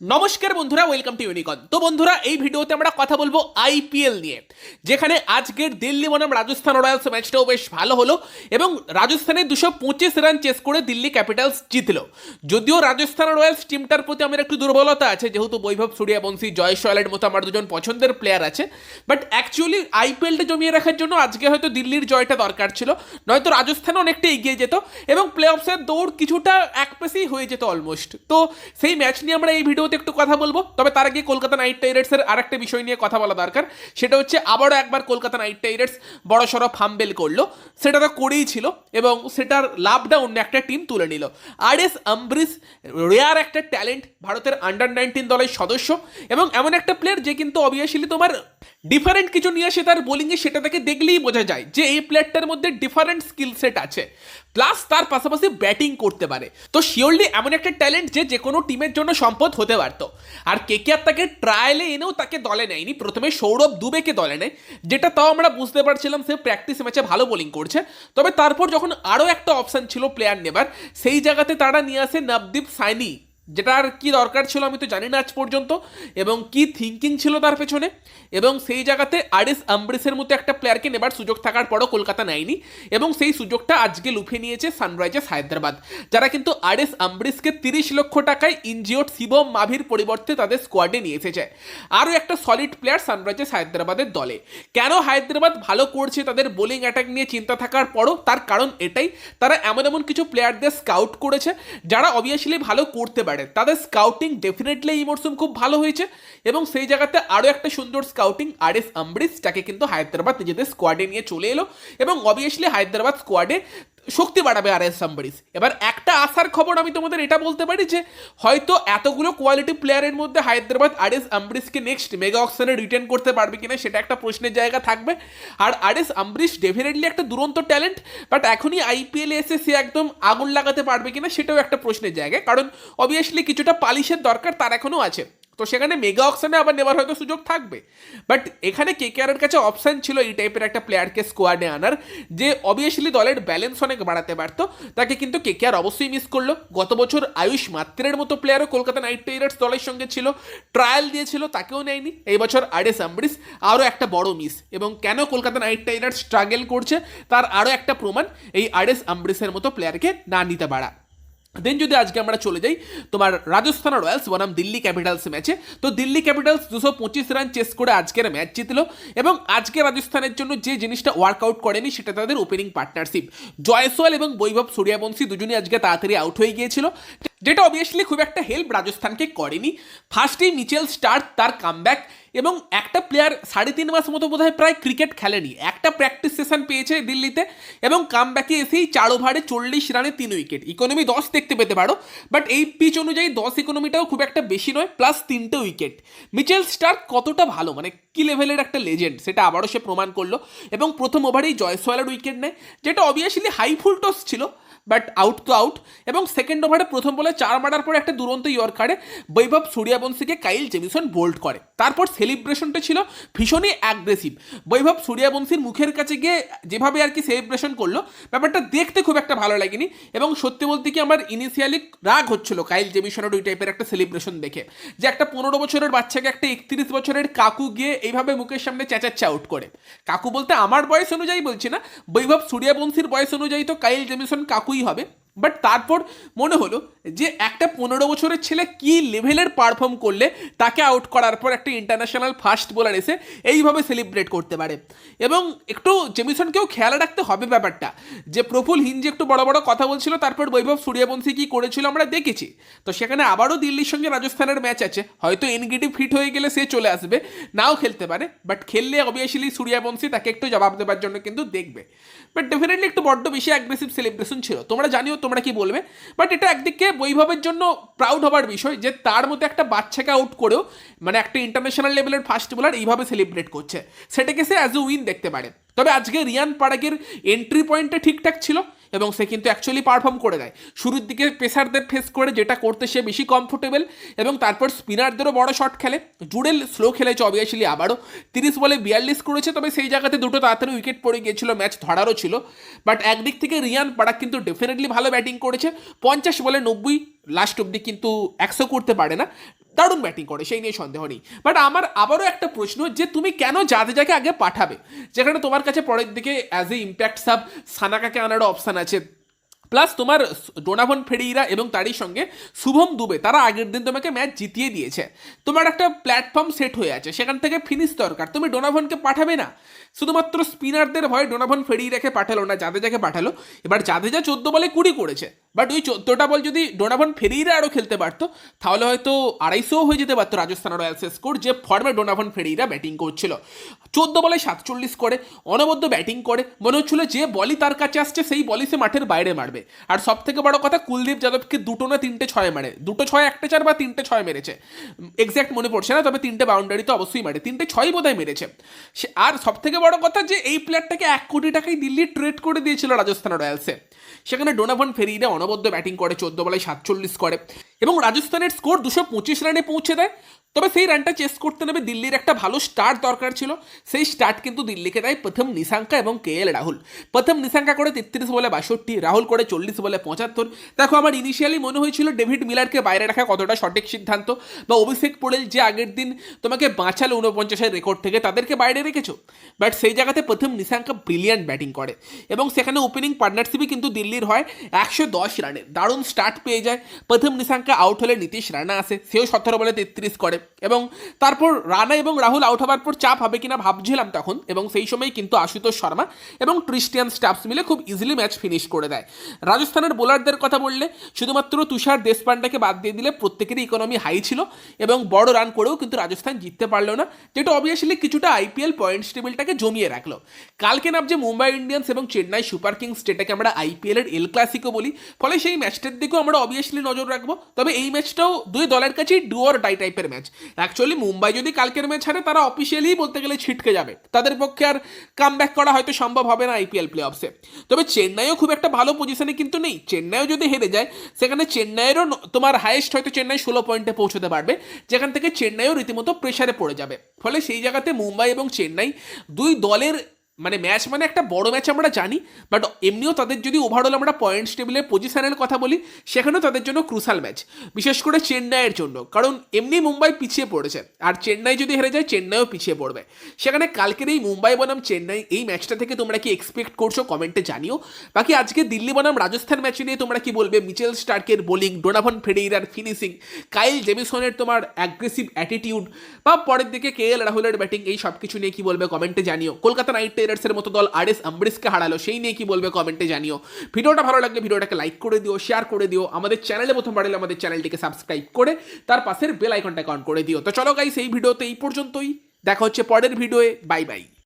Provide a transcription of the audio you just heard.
নমস্কার বন্ধুরা, welcome to ইউনিকন। তো বন্ধুরা, এই ভিডিওতে আমরা কথা বলবো আইপিএল নিয়ে, যেখানে আজকের দিল্লি বনাম রাজস্থান রয়্যালস ম্যাচটাও বেশ ভালো হলো এবং রাজস্থানে 225 রান চেস করে দিল্লি ক্যাপিটালস জিতলো। যদিও রাজস্থান রয়্যালস টিমটার প্রতি আমার একটু দুর্বলতা আছে, যেহেতু বৈভব সূর্যবংশী, জয় সোয়ালের মতো আমার দুজন পছন্দের প্লেয়ার আছে, বাট অ্যাকচুয়ালি আইপিএলটা জমিয়ে রাখার জন্য আজকে হয়তো দিল্লির জয়টা দরকার ছিল, নয়তো রাজস্থান অনেকটা এগিয়ে যেত এবং প্লে অফসের দৌড় কিছুটা একপেসেই হয়ে যেত অলমোস্ট। তো সেই ম্যাচ নিয়ে আমরা এই ভিডিওতে একটু কথা বলবো। তবে তার আগে কলকাতা নাইট রাইডার্সের আরেকটা বিষয় নিয়ে কথা বলা দরকার, সেটা হচ্ছে আবারও একবার কলকাতা নাইট রাইডার্স বড়সড় ফাম্বেল করলো। সেটা তো করেই ছিল এবং সেটার লাভটা অন্য একটা টিম তুলে নিল। আর.এস. আম্বরিশ রেয়ার একটা ট্যালেন্ট, ভারতের আন্ডার-19 দলের সদস্য এবং এমন একটা প্লেয়ার যে কিন্তু অবভিয়াসলি তোমার ডিফারেন্ট কিছু নিয়ে আসে তার বোলিংয়ে, সেটা তাকে দেখলেই বোঝা যায় যে এই প্লেয়ারটার মধ্যে ডিফারেন্ট স্কিল সেট আছে, প্লাস তার পাশাপাশি ব্যাটিং করতে পারে। তো শিওরলি এমন একটা ট্যালেন্ট যে কোনো টিমের জন্য সম্পদ হতে পারত। আর কেকেআর তাকে ট্রায়ালে এনেও তাকে দলে নেয়নি, প্রথমে সৌরভ দুবেকে দলে নেয়, যেটা তাও আমরা বুঝতে পারছিলাম সে প্র্যাকটিস ম্যাচে ভালো বোলিং করছে। তবে তারপর যখন আরও একটা অপশান ছিল প্লেয়ার নেবার, সেই জায়গাতে তারা নিয়ে আসে নবদীপ সাইনি, যেটার কি দরকার ছিল আমি তো জানি না আজ পর্যন্ত, এবং কি থিঙ্কিং ছিল তার পেছনে। এবং সেই জায়গাতে আর.এস. আম্বরিশের মতো একটা প্লেয়ারকে নেবার সুযোগ থাকার পরও কলকাতা নেয়নি এবং সেই সুযোগটা আজকে লুফে নিয়েছে সানরাইজার্স হায়দ্রাবাদ, যারা কিন্তু আর.এস. আম্বরিশকে 30 লক্ষ টাকায় ইনজিওর্ড শিবম মাভির পরিবর্তে তাদের স্কোয়াডে নিয়ে এসেছে। আরও একটা সলিড প্লেয়ার সানরাইজার্স হায়দ্রাবাদের দলে। কেন হায়দ্রাবাদ ভালো করছে তাদের বোলিং অ্যাটাক নিয়ে চিন্তা থাকার পরও, তার কারণ এটাই, তারা এমন এমন কিছু প্লেয়ারদের স্কাউট করেছে যারা অবভিয়াসলি ভালো করতে পারে। তাদের স্কাউটিং ডেফিনেটলি এই মরশুম খুব ভালো হয়েছে এবং সেই জায়গাতে আরও একটা সুন্দর স্কাউটিং আর.এস. আম্বরিশ, যাকে কিন্তু হায়দ্রাবাদ নিজেদের স্কোয়াডে নিয়ে চলে এলো এবং অবভিয়াসলি হায়দ্রাবাদ স্কোয়াডে শক্তি বাড়াবে আর.এস. আম্বরিশ। এবার একটা আশার খবর আমি তোমাদের এটা বলতে পারি যে হয়তো এতগুলো কোয়ালিটি প্লেয়ারের মধ্যে হায়দ্রাবাদ আর.এস. আম্বরিশকে নেক্সট মেগা অকশনে রিটেন করতে পারবে কিনা সেটা একটা প্রশ্নের জায়গা থাকবে। আর আর.এস. আম্বরিশ ডেফিনেটলি একটা দুরন্ত ট্যালেন্ট, বাট এখনই আইপিএলে এসে সে একদম আগুন লাগাতে পারবে কিনা সেটাও একটা প্রশ্নের জায়গা, কারণ অবভিয়াসলি কিছুটা পালিশের দরকার তার এখনও আছে। তো সেখানে মেগা অকশনে আবার নেবার হয়তো সুযোগ থাকবে, বাট এখানে কেকেআরের কাছে অপশান ছিল এই টাইপের একটা প্লেয়ারকে স্কোয়াডে আনার, যে অবভিয়াসলি দলের ব্যালেন্স অনেক বাড়াতে পারতো। তাকে কিন্তু কেকেআর অবশ্যই মিস করলো। গত বছর আয়ুষ মাত্রের মতো প্লেয়ারও কলকাতা নাইট রাইডার্স দলের সঙ্গে ছিল, ট্রায়াল দিয়েছিল, তাকেও নেয়নি। এই বছর আর.এস. আম্বরিশ আরও একটা বড় মিস, এবং কেন কলকাতা নাইট রাইডার্স স্ট্রাগল করছে তার আরও একটা প্রমাণ এই আর.এস. আম্বরিশের মতো প্লেয়ারকে না নিতে পারা। দেন যদি আজকে আমরা চলে যাই তোমার রাজস্থান রয়্যালস বনাম দিল্লি ক্যাপিটালস ম্যাচে, তো দিল্লি ক্যাপিটালস 225 রান চেস করে আজকের ম্যাচ জিতলো এবং আজকে রাজস্থানের জন্য যে জিনিসটা ওয়ার্কআউট করেনি সেটা তাদের ওপেনিং পার্টনারশিপ। জয়সওয়াল এবং বৈভব সূর্যবংশী দুজনই আজকে তাড়াতাড়ি আউট হয়ে গিয়েছিল, যেটা অবভিয়াসলি খুব একটা হেল্প রাজস্থানকে করেনি। ফার্স্টেই মিচেল স্টার্ক তার কামব্যাক, এবং একটা প্লেয়ার 3.5 মাস মতো বোধহয় প্রায় ক্রিকেট খেলেনি, একটা প্র্যাকটিস সেশন পেয়েছে দিল্লিতে এবং কামব্যাকে এসেই 4 ওভারে 40 রানে 3 উইকেট। ইকোনমি 10 দেখতে পেতে পারো, বাট এই পিচ অনুযায়ী 10 ইকোনমিটাও খুব একটা বেশি নয়, প্লাস 3টে উইকেট। মিচেল স্টার্ক কতটা ভালো, মানে কি লেভেলের একটা লেজেন্ড সেটা আবারও সে প্রমাণ করলো এবং প্রথম ওভারেই জয়সওয়ালের উইকেট নেয়, যেটা অবভিয়াসলি হাই ফুল টস ছিল, বাট আউট তো আউট। এবং সেকেন্ড ওভারে প্রথম বলে 4 মারার পরে একটা দুরন্ত ইয়র্কারে বৈভব সূর্যবংশীকে কাইল জেমিসন বোল্ড করে। তারপর সেলিব্রেশনটা ছিল ভীষণই অ্যাগ্রেসিভ। বৈভব সূর্যবংশীর মুখের কাছে গিয়ে যেভাবে আর কি সেলিব্রেশন করলো, ব্যাপারটা দেখতে খুব একটা ভালো লাগেনি এবং সত্যি বলতে কি আমার ইনিশিয়ালি রাগ হচ্ছিল কাইল জেমিসনের ওই টাইপের একটা সেলিব্রেশন দেখে, যে একটা 15 বছরের বাচ্চাকে একটা 31 বছরের কাকু গিয়ে এইভাবে মুখের সামনে চেঁচাচ্ছে আউট করে। কাকু বলতে আমার বয়স অনুযায়ী বলছি না, বৈভব সূর্যবংশীর বয়স অনুযায়ী তো কাইল জেমিসন কাকুই হবে। বাট তারপর মনে হলো যে একটা 15 বছরের ছেলে কি লেভেলের পারফর্ম করলে তাকে আউট করার পর একটা ইন্টারন্যাশনাল ফাস্ট বোলার এসে এইভাবে সেলিব্রেট করতে পারে। এবং একটু জেমিসনকেও খেয়াল রাখতে হবে ব্যাপারটা, যে প্রফুল হিঞ্জি একটু বড় বড় কথা বলছিল, তারপর বৈভব সূর্যবংশী কি করেছিল আমরা দেখেছি। তো সেখানে আবারও দিল্লির সঙ্গে রাজস্থানের ম্যাচ আছে, হয়তো এনগেটিভ ফিট হয়ে গেলে সে চলে আসবে, নাও খেলতে পারে, বাট খেললে অবভিয়াসলি সূর্যবংশী তাকে একটু জবাব দেওয়ার জন্য কিন্তু দেখবে। বাট ডেফিনেটলি একটু বড্ড বেশি অ্যাগ্রেসিভ সেলিব্রেশন ছিল, তোমরা জানিও তোমরা কি বলবে। বাট এটা একদিকে বৈভবের জন্য প্রাউড হবার বিষয় যে তার মতো একটা বাচ্চাকে আউট করেও মানে একটা ইন্টারন্যাশনাল লেভেলের ফাস্ট বোলার এইভাবে সেলিব্রেট করছে, সেটাকে সে অ্যাজ এ উইন দেখতে পারে। তবে আজকে রিয়ান পারাগের এন্ট্রি পয়েন্টটা ঠিকঠাক ছিল এবং সে কিন্তু অ্যাকচুয়ালি পারফর্ম করে দেয়। শুরুর দিকে পেসারদের ফেস করে যেটা করতে সে বেশি কমফোর্টেবল, এবং তারপর স্পিনারদেরও বড় শট খেলে। জুডেল স্লো খেলেছে অবভিয়াসলি, আবারও 30 বলে 42 করেছে, তবে সেই জায়গাতে দুটো তাড়াতাড়ি উইকেট পড়ে গিয়েছিল, ম্যাচ ধরারও ছিল। বাট একদিক থেকে রিয়ান পারাগ কিন্তু ডেফিনেটলি ভালো ব্যাটিং করেছে, 50 বলে 90, লাস্ট অব্দি কিন্তু 100 করতে পারে না। দারুণ ব্যাটিং করে, সেই নিয়ে সন্দেহ নেই। বাট আমার আবারও একটা প্রশ্ন, যে তুমি কেন জাদেজাকে আগে পাঠাবে, যেখানে তোমার কাছে পরের দিকে অ্যাজ এ ইম্প্যাক্ট সাব সানাকাকে আনারও অপশান আছে, প্লাস তোমার ডোনাভন ফেরিরা এবং তারই সঙ্গে শুভম দুবে তারা আগের দিন তোমাকে ম্যাচ জিতিয়ে দিয়েছে, তোমার একটা প্ল্যাটফর্ম সেট হয়ে আছে, সেখান থেকে ফিনিশ দরকার, তুমি ডোনাভনকে পাঠাবে না। শুধুমাত্র স্পিনারদের ভয়ে ডোনাভন ফেরিরাকে পাঠালো না, জাদেজাকে পাঠালো। এবার জাদেজা 14 বলে 20 করেছে, বাট ওই 14টা বল যদি ডোনাভন ফেরিরা আরও খেলতে পারতো তাহলে হয়তো 250 হয়ে যেতে পারতো রাজস্থান রয়্যালসের স্কোর, যে ফর্মে ডোনাভন ফেরিরা ব্যাটিং করছিল। 14 বলে 47 করে অনবদ্য ব্যাটিং করে, মনে হচ্ছিল যে বলই তার কাছে আসছে সেই বলই সে মাঠের বাইরে মারবে। আর সব থেকে বড় কথা, কুলদীপ যাদবকে 2 না 3টে 6 মারে, 2টো 6 1টে 4 বা 3টে 6 মেরেছে, এক্স্যাক্ট মনে পড়ছে না, তবে 3টে বাউন্ডারি তো অবশ্যই মারে, 3টে 6 বোধহয় মেরেছে সে। আর সব থেকে বড় কথা যে এই প্লেয়ারটাকে 1 কোটি টাকায় দিল্লি ট্রেড করে দিয়েছিল রাজস্থান রয়্যালসে, সেখানে ডোনাভন ফেরিরা অনবদ্য ব্যাটিং করে, 14 বলে 47 করে এবং রাজস্থানের স্কোর 225 রানে পৌঁছে দেয়। তবে সেই রানটা চেস করতে নেবে দিল্লির একটা ভালো স্টার্ট দরকার ছিল, সেই স্টার্ট কিন্তু দিল্লিকে দেয় প্রথম নিশাঙ্কা এবং KL রাহুল। প্রথম নিশাঙ্কা করে 33 বলে 62, রাহুল করে 40 বলে 75। দেখো, আমার ইনিশিয়ালি মনে হয়েছিল ডেভিড মিলারকে বাইরে রাখা কতটা সঠিক সিদ্ধান্ত, বা অভিষেক পোড়েল যে আগের দিন তোমাকে বাঁচালো 49-এর রেকর্ড থেকে, তাদেরকে বাইরে রেখেছো। বাট সেই জায়গাতে প্রথম নিশাঙ্কা ব্রিলিয়ান্ট ব্যাটিং করে এবং সেখানে ওপেনিং পার্টনারশিপই কিন্তু দিল্লির হয় 110 রানে, দারুণ স্টার্ট পেয়ে যায়। প্রথম নিশাঙ্কা আউট হলে নীতিশ রানা আসে, সেও 17 বলে 33 করে এবং তারপর রানা এবং রাহুল আউট হবার পর চাপ হবে কিনা ভাবছিলাম তখন, এবং সেই সময় কিন্তু আশুতোষ শর্মা এবং ক্রিস্টিয়ান স্টাফস মিলে খুব ইজিলি ম্যাচ ফিনিশ করে দেয়। রাজস্থানের বোলারদের কথা বললে শুধুমাত্র তুষার দেশপান্ডেকে বাদ দিয়ে দিলে প্রত্যেকেরই ইকোনমি হাই ছিল এবং বড় রান করেও কিন্তু রাজস্থান জিততে পারলো না, যেটা অবভিয়াসলি কিছুটা IPL পয়েন্টস টেবিলটাকে জমিয়ে রাখলো। কালকে নামছে মুম্বাই ইন্ডিয়ান্স এবং চেন্নাই সুপার কিংস, যেটাকে আমরা IPL এর এল ক্লাসিকো বলি, ফলে সেই ম্যাচটার দিকেও আমরা অবভিয়াসলি নজর রাখবো। তবে এই ম্যাচটাও দুই দলের কাছেই ডু অর ডাই টাইপের ম্যাচ। অ্যাকচুয়ালি মুম্বাই যদি কালকের ম্যাচ হারে, তারা অফিসিয়ালি বলতে গেলে ছিটকে যাবে, তাদের পক্ষে আর কাম ব্যাক করা হয়তো সম্ভব হবে না IPL প্লে অফসে। তবে চেন্নাইও খুব একটা ভালো পজিশনে কিন্তু নেই, চেন্নাইও যদি হেরে যায় সেখানে চেন্নাইয়েরও তোমার হাইয়েস্ট হয়তো চেন্নাই 16 পয়েন্টে পৌঁছতে পারবে, যেখান থেকে চেন্নাইও রীতিমতো প্রেসারে পড়ে যাবে। ফলে সেই জায়গাতে মুম্বাই এবং চেন্নাই দুই দলের ম্যাচ একটা বড় ম্যাচ আমরা জানি, বাট এমনিও তাদের যদি ওভারঅল আমরা পয়েন্টস টেবিলের পজিশনের কথা বলি, সেখানেও তাদের জন্য ক্রুশাল ম্যাচ, বিশেষ করে চেন্নাইয়ের জন্য, কারণ এমনি মুম্বাই পিছিয়ে পড়েছে আর চেন্নাই যদি হেরে যায় চেন্নাইও পিছিয়ে পড়বে। সেখানে কালকের এই মুম্বাই বনাম চেন্নাই এই ম্যাচটা থেকে তোমরা কি এক্সপেক্ট করছো কমেন্টে জানিও। বাকি আজকে দিল্লি বনাম রাজস্থান ম্যাচ নিয়ে তোমরা কি বলবে? মিচেল স্টার্কের বোলিং, ডোনাভন ফেডেরার ফিনিশিং, কাইল জেমিসনের তোমার অ্যাগ্রেসিভ অ্যাটিটিউড, বা পরের দিকে KL রাহুলের ব্যাটিং, এই সব কিছু নিয়ে কি বলবে কমেন্টে জানিও। কলকাতা নাইট রাইডার্সের মতো দল RS আম্বরিশকে হারালো, সেই নিয়ে কি বলবে কমেন্টে জানিও। ভিডিওটা ভালো লাগলে ভিডিওটাকে লাইক করে দিও, শেয়ার করে দিও, আমাদের চ্যানেলে প্রথম বাড়লে আমাদের চ্যানেলটিকে সাবস্ক্রাইব করে তার পাশের বেল আইকনটাকে অন করে দিও। তো চলো গাইস, এই ভিডিওতে এই পর্যন্তই, দেখা হচ্ছে পরের ভিডিওয়ে, বাই বাই।